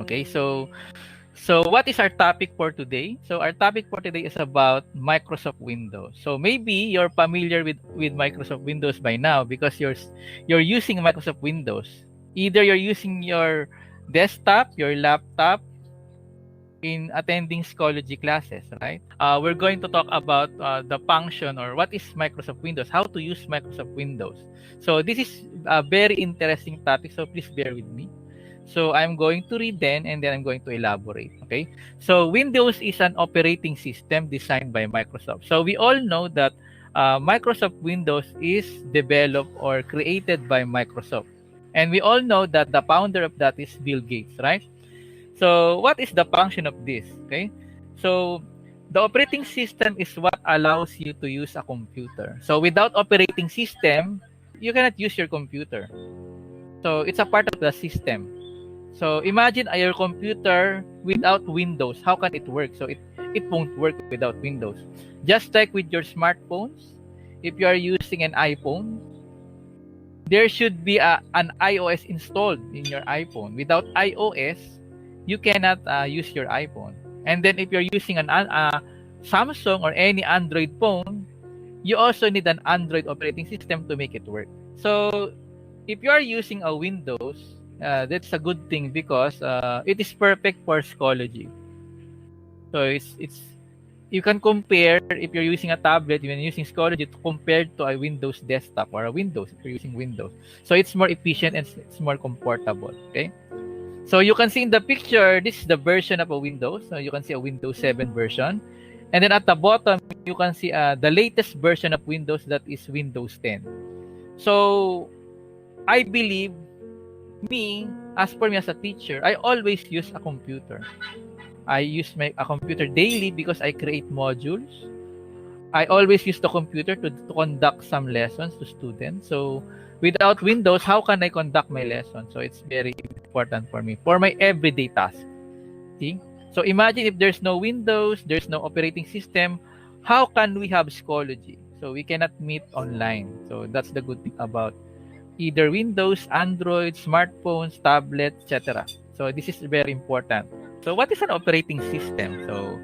Okay, so what is our topic for today? So our topic for today is about Microsoft Windows. So maybe you're familiar with Microsoft Windows by now because you're using Microsoft Windows. Either you're using your desktop, your laptop in attending Schoology classes, right? We're going to talk about the function or what is Microsoft Windows, how to use Microsoft Windows. So this is a very interesting topic, so please bear with me. So I'm going to read then and then I'm going to elaborate. Okay. So Windows is an operating system designed by Microsoft. So we all know that Microsoft Windows is developed or created by Microsoft. And we all know that the founder of that is Bill Gates, right? So what is the function of this? Okay. So the operating system is what allows you to use a computer. So without operating system, you cannot use your computer. So it's a part of the system. So imagine your computer without Windows. How can it work? So it won't work without Windows. Just like with your smartphones, if you are using an iPhone, there should be an iOS installed in your iPhone. Without iOS, you cannot use your iPhone. And then if you're using an Samsung or any Android phone, you also need an Android operating system to make it work. So if you are using a Windows, that's a good thing because it is perfect for Schoology. So it's you can compare if you're using a tablet, when using Schoology, to compare to a Windows desktop or a Windows if you're using Windows. So it's more efficient and it's more comfortable. Okay. So you can see in the picture, this is the version of a Windows. So you can see a Windows 7 version. And then at the bottom, you can see the latest version of Windows, that is Windows 10. So I believe as for me as a teacher, I always use a computer. I use a computer daily because I create modules. I always use the computer to conduct some lessons to students. So without Windows, how can I conduct my lesson? So it's very important for me, for my everyday task. See? So imagine if there's no Windows, there's no operating system, how can we have Schoology? So we cannot meet online. So that's the good thing about either Windows, Android, smartphones, tablets, etc. So this is very important. So what is an operating system? So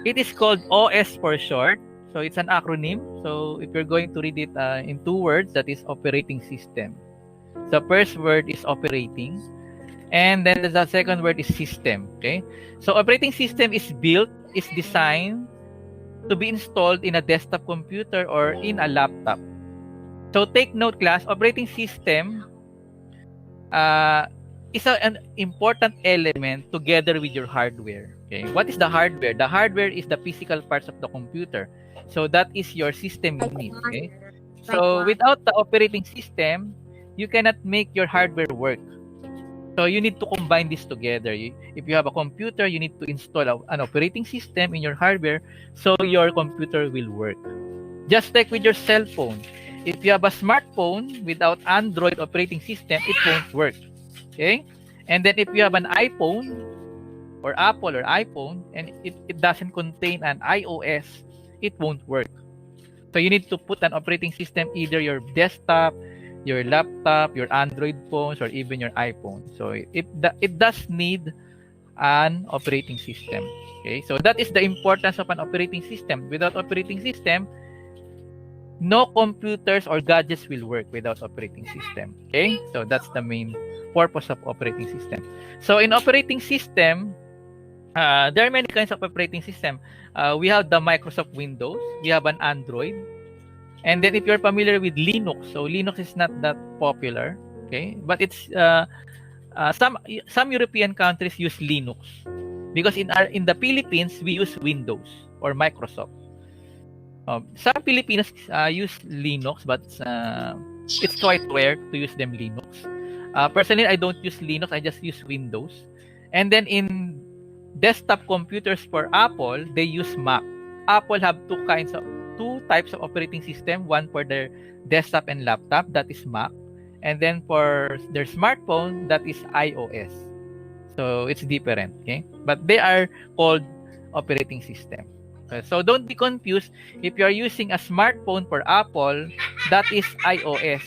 it is called OS for short. So it's an acronym. So if you're going to read it in two words, that is operating system. The first word is operating, and then the second word is system. Okay. So operating system is designed to be installed in a desktop computer or in a laptop. So take note, class, operating system is an important element together with your hardware. Okay, what is the hardware? The hardware is the physical parts of the computer. So that is your system unit. Okay, so without the operating system, you cannot make your hardware work. So you need to combine this together. If you have a computer, you need to install an operating system in your hardware so your computer will work. Just like with your cell phone. If you have a smartphone without Android operating system, it won't work. Okay? And then if you have an iPhone or Apple or iPhone and it doesn't contain an iOS, it won't work. So you need to put an operating system, either your desktop, your laptop, your Android phones, or even your iPhone. So it does need an operating system. Okay? So that is the importance of an operating system. Without operating system, no computers or gadgets will work without operating system. Okay, so that's the main purpose of operating system. So in operating system, there are many kinds of operating system. We have the Microsoft Windows, we have an Android, and then if you're familiar with Linux, so Linux is not that popular. Okay, but it's some European countries use Linux because in the Philippines we use Windows or Microsoft. Some Filipinos use Linux, but it's quite rare to use them Linux. Personally, I don't use Linux. I just use Windows. And then in desktop computers for Apple, they use Mac. Apple have two types of operating system. One for their desktop and laptop, that is Mac. And then for their smartphone, that is iOS. So it's different. Okay, but they are called operating system. So don't be confused. If you are using a smartphone for Apple, that is iOS.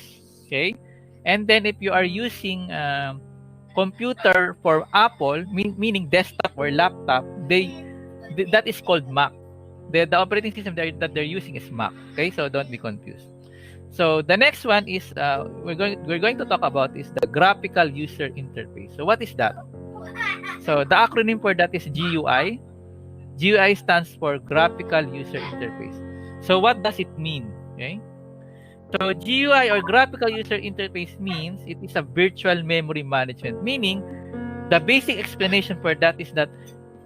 Okay, and then if you are using computer for Apple, meaning desktop or laptop, that is called Mac. The operating system that they're using is Mac. Okay, so don't be confused. So the next one is we're going to talk about is the graphical user interface. So what is that? So the acronym for that is GUI. GUI stands for graphical user interface. So what does it mean? Okay. So GUI or graphical user interface means it is a virtual memory management, meaning the basic explanation for that is that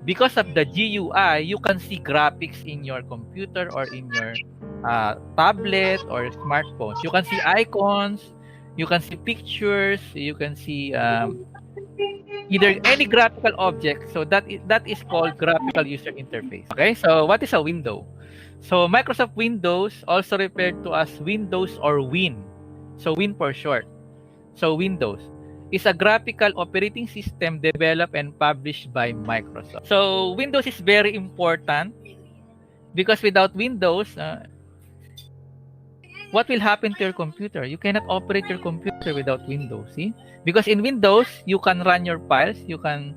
because of the GUI, you can see graphics in your computer or in your tablet or smartphones. You can see icons, you can see pictures, you can see either any graphical object. So that is called graphical user interface. Okay, so what is a window? So Microsoft Windows, also referred to as Windows or Win. So Win for short. So Windows is a graphical operating system developed and published by Microsoft. So Windows is very important because without Windows, what will happen to your computer? You cannot operate your computer without Windows. See? Because in Windows, you can run your files, you can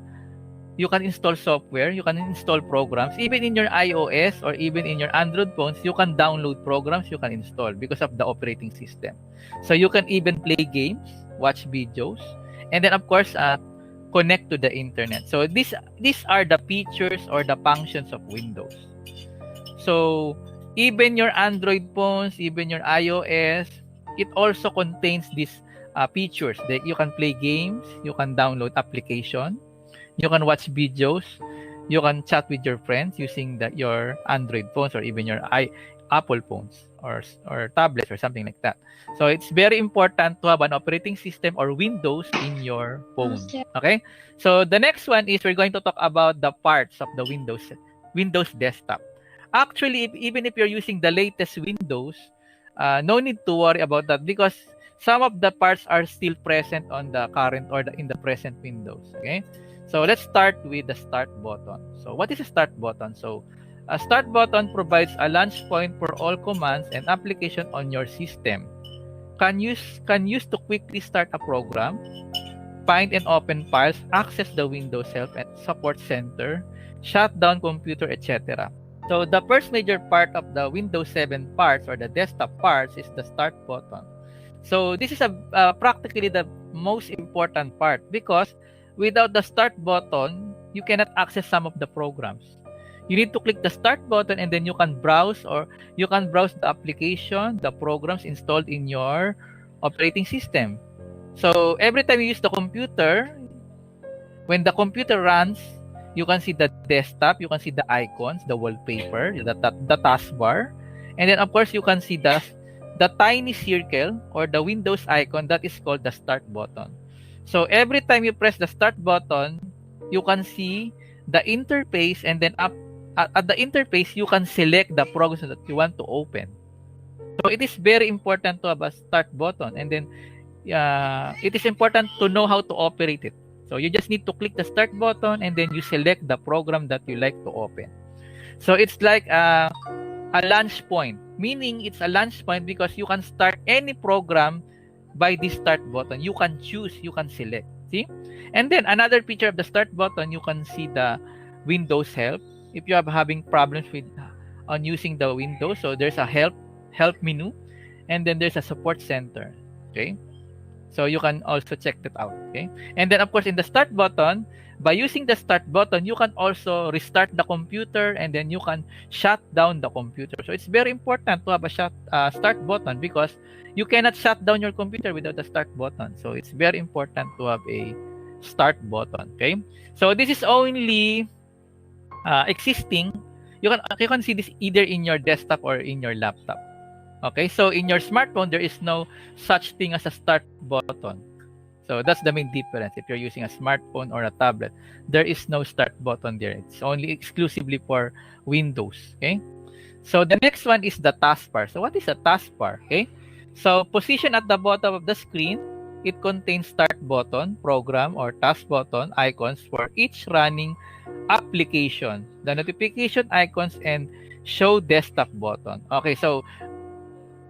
install software, you can install programs. Even in your iOS or even in your Android phones, you can download programs you can install because of the operating system. So you can even play games, watch videos, and then of course connect to the internet. So these are the features or the functions of Windows. So even your Android phones, even your iOS, it also contains these features that you can play games, you can download application, you can watch videos, you can chat with your friends using your Android phones or even your Apple phones or tablets or something like that. So it's very important to have an operating system or Windows in your phone. Okay? So the next one is we're going to talk about the parts of the Windows desktop. Actually, even if you're using the latest Windows, no need to worry about that because some of the parts are still present on the current or in the present Windows. Okay? So let's start with the start button. So what is a start button? So a start button provides a launch point for all commands and applications on your system. Can use to quickly start a program, find and open files, access the Windows Help and Support Center, shut down computer, etc. So the first major part of the Windows 7 parts or the desktop parts is the start button. So this is practically the most important part because without the start button, you cannot access some of the programs. You need to click the start button and then you can browse the application, the programs installed in your operating system. So every time you use the computer, when the computer runs, you can see the desktop, you can see the icons, the wallpaper, the taskbar, and then of course you can see the tiny circle or the Windows icon that is called the start button. So every time you press the start button, you can see the interface, and then at the interface you can select the program that you want to open. So it is very important to have a start button, and then it is important to know how to operate it. So you just need to click the start button and then you select the program that you like to open. So it's like a launch point, meaning it's a launch point because you can start any program by this start button. You can choose, you can select. See? And then another feature of the start button, you can see the Windows Help. If you are having problems on using the Windows, so there's a help menu, and then there's a support center. Okay? So you can also check that out. Okay? And then of course in the start button, by using the start button, you can also restart the computer and then you can shut down the computer. So it's very important to have a start button because you cannot shut down your computer without the start button. So it's very important to have a start button. Okay. So this is only existing. You can see this either in your desktop or in your laptop. Okay. So in your smartphone, there is no such thing as a start button. So that's the main difference. If you're using a smartphone or a tablet, there is no start button there. It's only exclusively for Windows. Okay. So the next one is the taskbar. So what is a taskbar? Okay. So position at the bottom of the screen, it contains start button, program, or task button icons for each running application, the notification icons, and show desktop button. Okay, so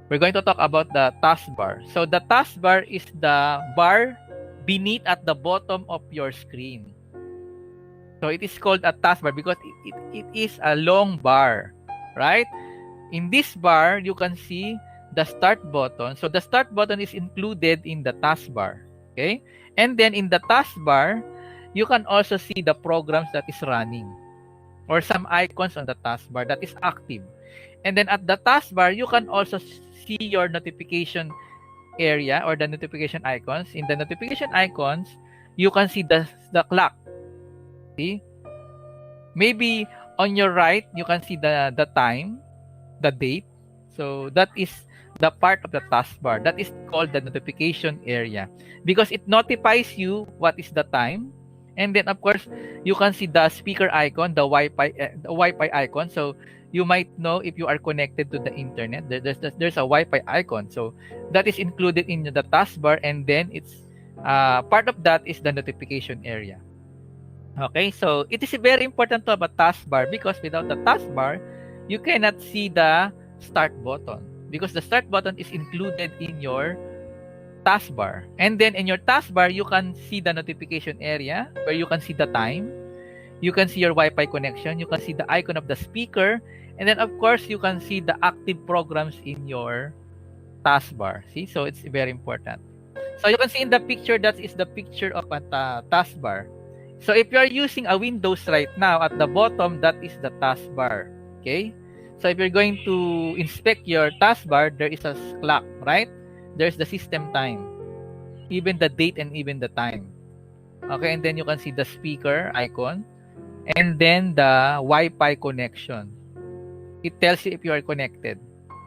we're going to talk about the taskbar. So the taskbar is the bar beneath at the bottom of your screen. So it is called a taskbar because it is a long bar, right? In this bar, you can see the start button. So the start button is included in the taskbar. Okay? And then in the taskbar, you can also see the programs that is running or some icons on the taskbar that is active. And then at the taskbar, you can also see your notification area or the notification icons. In the notification icons, you can see the clock. See? Maybe on your right, you can see the time, the date. So that is the part of the taskbar. That is called the notification area because it notifies you what is the time. And then, of course, you can see the speaker icon, the Wi-Fi icon. So you might know if you are connected to the internet. There's a Wi-Fi icon. So that is included in the taskbar. And then it's part of that is the notification area. Okay, so it is very important to have a taskbar because without the taskbar, you cannot see the start button because the start button is included in your taskbar. And then in your taskbar, you can see the notification area where you can see the time, you can see your Wi-Fi connection, you can see the icon of the speaker, and then of course, you can see the active programs in your taskbar. See, so it's very important. So you can see in the picture, that is the picture of a taskbar. So if you are using a Windows right now, at the bottom, that is the taskbar. Okay? So if you're going to inspect your taskbar, there is a clock, right? There's the system time, even the date and even the time. Okay, and then you can see the speaker icon, and then the Wi-Fi connection. It tells you if you are connected.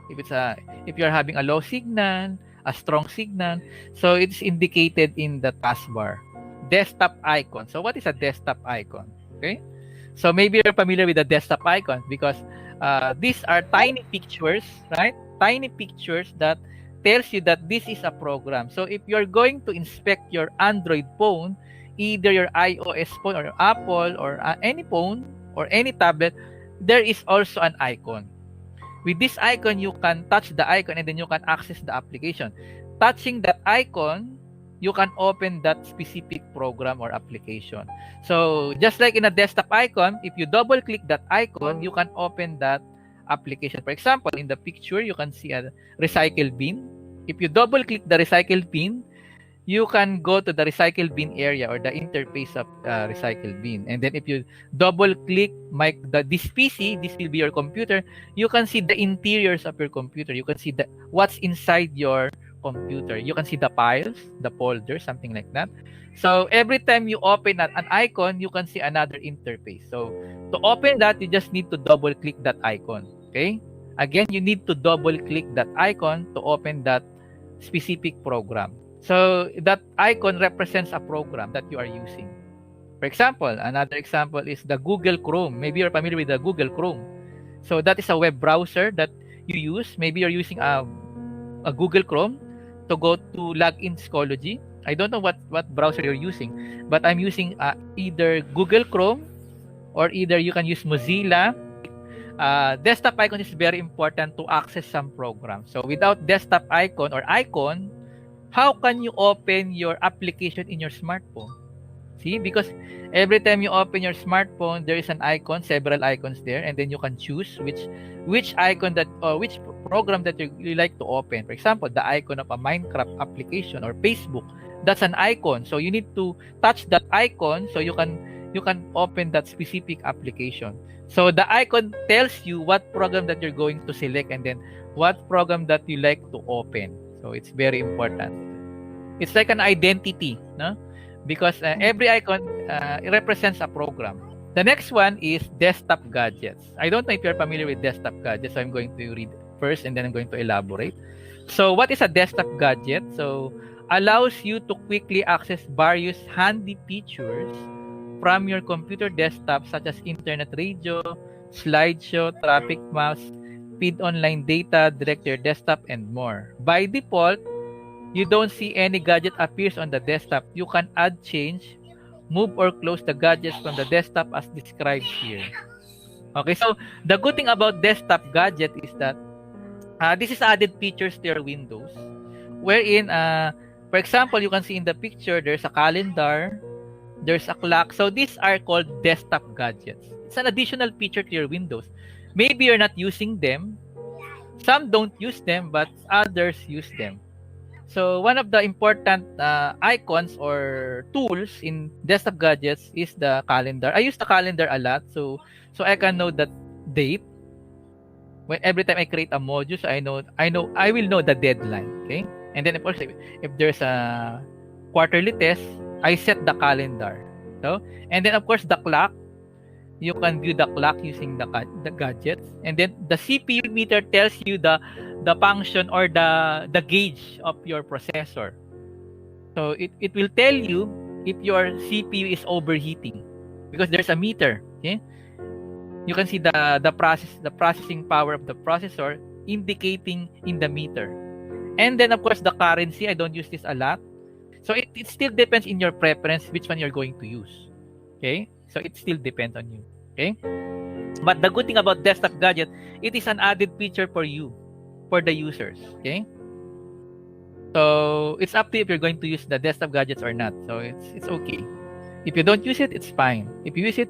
If you're having a low signal, a strong signal, so it's indicated in the taskbar. Desktop icon. So what is a desktop icon? Okay, so maybe you're familiar with the desktop icon because these are tiny pictures, right? Tiny pictures that tells you that this is a program. So if you're going to inspect your Android phone, either your iOS phone or Apple or any phone or any tablet, there is also an icon. With this icon, you can touch the icon and then you can access the application. Touching that icon, you can open that specific program or application. So just like in a desktop icon, if you double click that icon, you can open that application. For example, in the picture, you can see a recycle bin. If you double click the recycle bin, you can go to the recycle bin area or the interface of recycle bin. And then if you double click this PC, this will be your computer, you can see the interiors of your computer. You can see what's inside your computer. You can see the files, the folders, something like that. So every time you open an icon, you can see another interface. So to open that, you just need to double click that icon. Okay? Again, you need to double click that icon to open that specific program. So that icon represents a program that you are using. For example, another example is the Google Chrome. Maybe you're familiar with the Google Chrome. So that is a web browser that you use. Maybe you're using a Google Chrome to go to login Schoology. I don't know what browser you're using, but I'm using either Google Chrome or either you can use Mozilla. Desktop icon is very important to access some programs. So without desktop icon or icon, how can you open your application in your smartphone? See, because every time you open your smartphone, there is an icon, several icons there, and then you can choose which icon that or which program that you like to open. For example, the icon of a Minecraft application or Facebook, that's an icon. So you need to touch that icon so you can open that specific application. So the icon tells you what program that you're going to select and then what program that you like to open. So it's very important. It's like an identity, no? Because every icon represents a program. The next one is desktop gadgets. I don't know if you're familiar with desktop gadgets, so I'm going to read first and then I'm going to elaborate. So what is a desktop gadget? So allows you to quickly access various handy features from your computer desktop such as internet radio, slideshow, traffic maps, feed online data, direct to your desktop, and more. By default, you don't see any gadget appears on the desktop. You can add, change, move or close the gadgets from the desktop as described here. Okay, so the good thing about desktop gadget is that this is added features to your Windows, wherein For example, you can see in the picture, there's a calendar, there's a clock. So these are called desktop gadgets. It's an additional feature to your Windows. Maybe you're not using them. Some don't use them, but others use them. So one of the important icons or tools in desktop gadgets is the calendar. I use the calendar a lot, so I can know the date. When every time I create a module, so I will know the deadline. Okay, and then of course if there's a quarterly test, I set the calendar. So and then of course the clock. You can view the clock using the gadgets, and then the CPU meter tells you the function or the gauge of your processor. So it will tell you if your CPU is overheating because there's a meter. Okay, you can see the processing power of the processor indicating in the meter. And then of course the currency, I don't use this a lot, so it still depends in your preference which one you're going to use. Okay, so it still depends on you. Okay, but the good thing about desktop gadget, it is an added feature for you, for the users. Okay, so it's up to you if you're going to use the desktop gadgets or not. So it's okay. If you don't use it, it's fine. If you use it,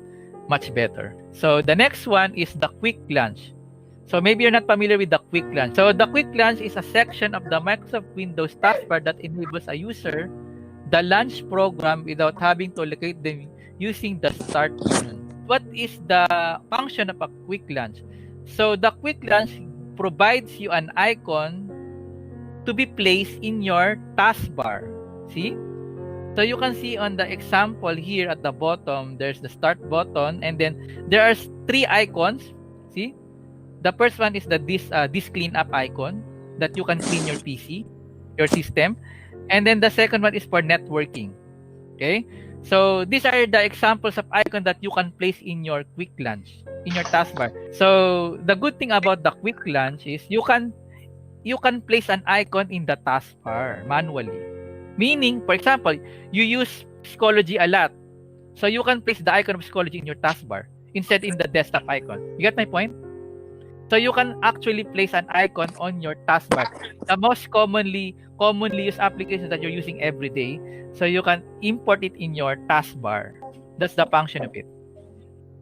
much better. So the next one is the quick launch. So maybe you're not familiar with the quick launch. So the quick launch is a section of the Microsoft Windows taskbar that enables a user the launch program without having to locate them using the start menu. What is the function of a quick launch? So the quick launch provides you an icon to be placed in your taskbar. See? So you can see on the example here at the bottom, there's the start button, and then there are 3 icons. See? The first one is the this cleanup icon that you can clean your PC, your system. And then the second one is for networking. Okay? So these are the examples of icons that you can place in your quick launch, in your taskbar. So the good thing about the quick launch is you can place an icon in the taskbar manually. Meaning, for example, you use Psychology a lot. So you can place the icon of Psychology in your taskbar instead in the desktop icon. You get my point? So you can actually place an icon on your taskbar. The most commonly used applications that you're using every day. So you can import it in your taskbar. That's the function of it.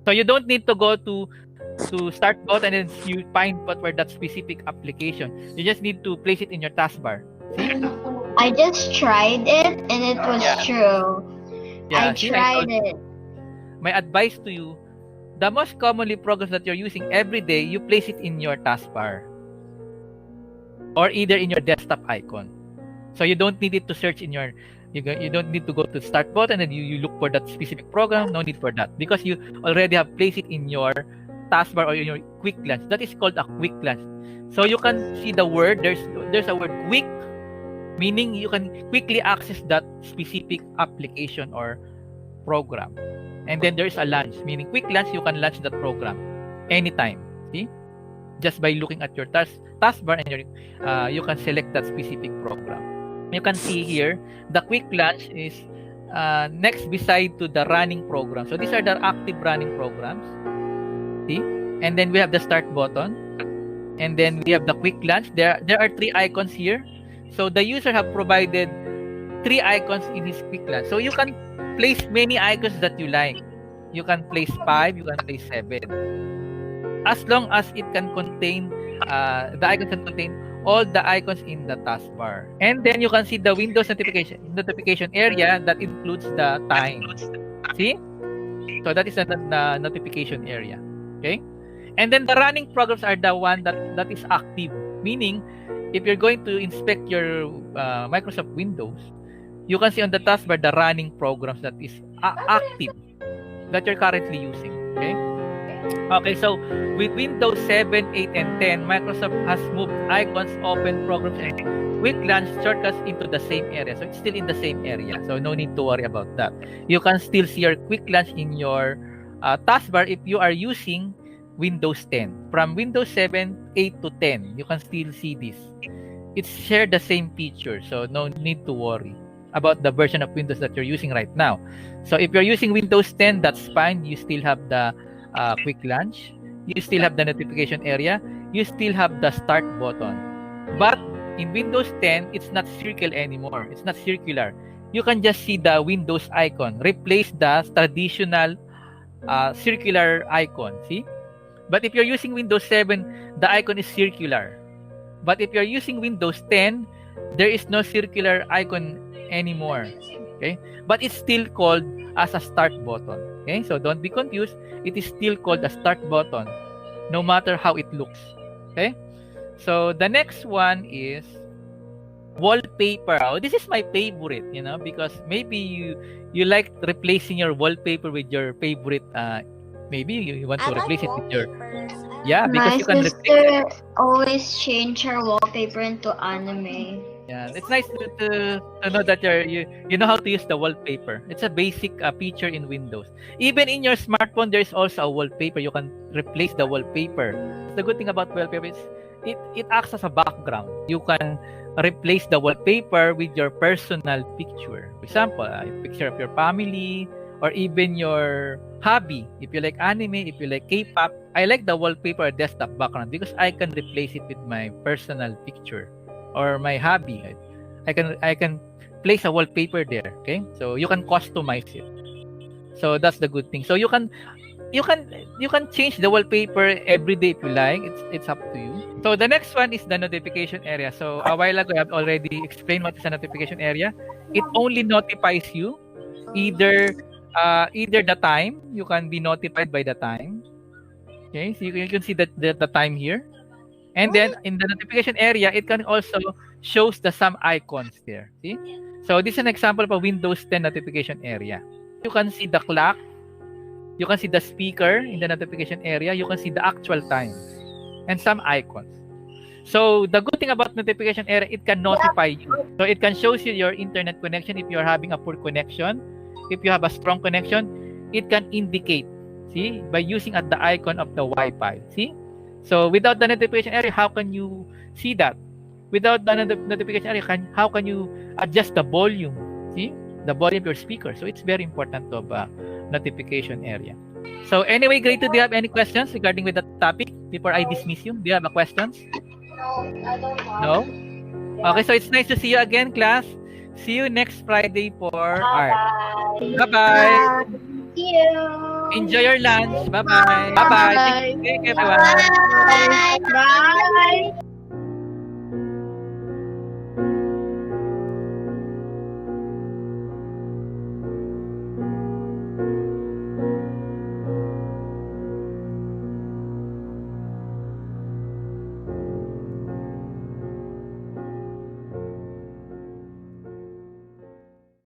So you don't need to go to start button and then you find where that specific application. You just need to place it in your taskbar. See? I just tried it and it was true. Yeah, I tried it. My advice to you, the most commonly programs that you're using every day, you place it in your taskbar or either in your desktop icon. So you don't need it to search in your, you don't need to go to start button and you look for that specific program. No need for that because you already have placed it in your taskbar or in your quick launch. That is called a quick launch. So you can see the word, there's a word quick, meaning you can quickly access that specific application or program. And then there's a launch, meaning quick launch, you can launch that program anytime. See? Just by looking at your taskbar and you can select that specific program. You can see here, the quick launch is next beside to the running program. So these are the active running programs. See? And then we have the start button. And then we have the quick launch. There are 3 icons here. So the user have provided 3 icons in his quick launch. So you can place many icons that you like. You can place 5, you can place 7. As long as it can contain, the icons can contain all the icons in the taskbar. And then you can see the Windows notification area that includes the time. See? So that is the notification area. Okay? And then the running programs are the one that is active. Meaning, if you're going to inspect your Microsoft Windows, you can see on the taskbar the running programs that is active that you're currently using. Okay? Okay, so with Windows 7, 8, and 10, Microsoft has moved icons, open programs, and quick launch shortcuts into the same area. So it's still in the same area. So no need to worry about that. You can still see your quick launch in your taskbar if you are using Windows 10. From Windows 7, 8 to 10, you can still see this. It's shared the same feature, so no need to worry about the version of Windows that you're using right now. So if you're using Windows 10, that's fine. You still have the quick launch. You still have the notification area. You still have the start button. But in Windows 10, it's not circle anymore. It's not circular. You can just see the Windows icon. Replace the traditional circular icon. See? But if you're using Windows 7, the icon is circular. But if you're using Windows 10, there is no circular icon anymore. Okay? But it's still called as a start button. Okay? So don't be confused. It is still called a start button, no matter how it looks. Okay? So the next one is wallpaper. Oh, this is my favorite, because maybe you like replacing your wallpaper with your favorite. Maybe you want to replace it with your because My you can replace it. sister always change her wallpaper into anime. Yeah, it's nice to know that you know how to use the wallpaper. It's a basic feature in Windows. Even in your smartphone, there is also a wallpaper. You can replace the wallpaper. The good thing about wallpaper is it acts as a background. You can replace the wallpaper with your personal picture. For example, a picture of your family or even your hobby. If you like anime, if you like K-pop, I like the wallpaper or desktop background because I can replace it with my personal picture or my hobby. I can place a wallpaper there. Okay, so you can customize it. So that's the good thing. So you can change the wallpaper every day if you like. It's up to you. So the next one is the notification area. So a while ago, I've already explained what is a notification area. It only notifies you either the time. You can be notified by the time. Okay, so you can see the time here. And then in the notification area, it can also shows some icons there. See? So this is an example of a Windows 10 notification area. You can see the clock. You can see the speaker in the notification area. You can see the actual time and some icons. So the good thing about notification area, it can notify you. So it can show you your internet connection if you're having a poor connection. If you have a strong connection, it can indicate. See? By using the icon of the Wi-Fi. See? So without the notification area, how can you see that? Without the notification area, how can you adjust the volume? See? The volume of your speaker. So it's very important to have a notification area. So anyway, Grade 2, do you have any questions regarding with the topic before I dismiss you? Do you have a questions? No, I don't know. No? Okay, so it's nice to see you again, class. See you next Friday for art. Bye-bye. See you. Enjoy your lunch. Bye-bye. Bye-bye. Thank you, everyone. Bye. Bye.